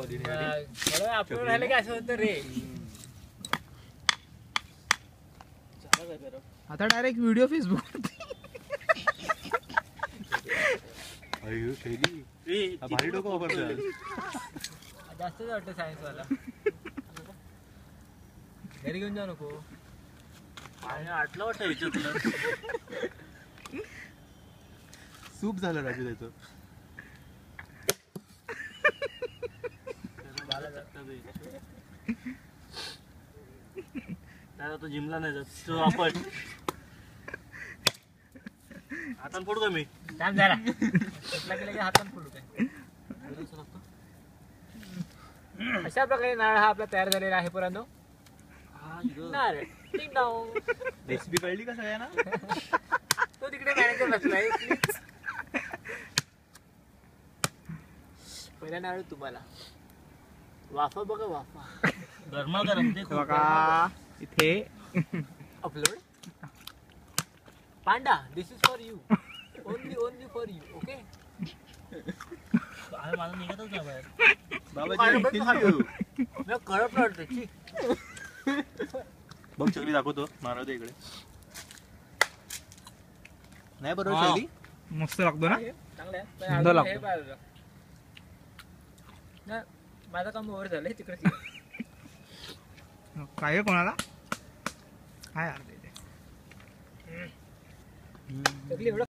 आपण राहिलं की असं होतं रे. आता डायरेक्ट व्हिडिओ फेसबुक भारी डोकं वापरतो. जास्तच वाटतं सायन्स वाला. घरी घेऊन जाऊ नको. आटलं वाटतं विचार सूप झालं राजू त्याचं. त्याला तो जिमला नाही जात तो आपण हातान फोडू का मी थांब जरा. हातान फोडू काय. अशा प्रकारे नारळ हा आपला तयार झालेला आहे. पोरांनो नारळ रेसिपी कळली का सगळ्यांना. तो तिकडे मॅनेजर बसलाय. पहिला नारळ तुम्हाला. वाफा बघा वाफा गरमागरम ते बघा इथे upload. Panda this is for you. Only for you. Okay. माझं निघतच नाही बाहेर. करत वाटतं. बघ चकली दाखवतो. मारव दे इकडे. नाही बरोबर शैली मस्त लागतो ना. चांगलं आहे. माझं काम ओव्हर झालंय तिकडे. काय कोणाला काय एवढं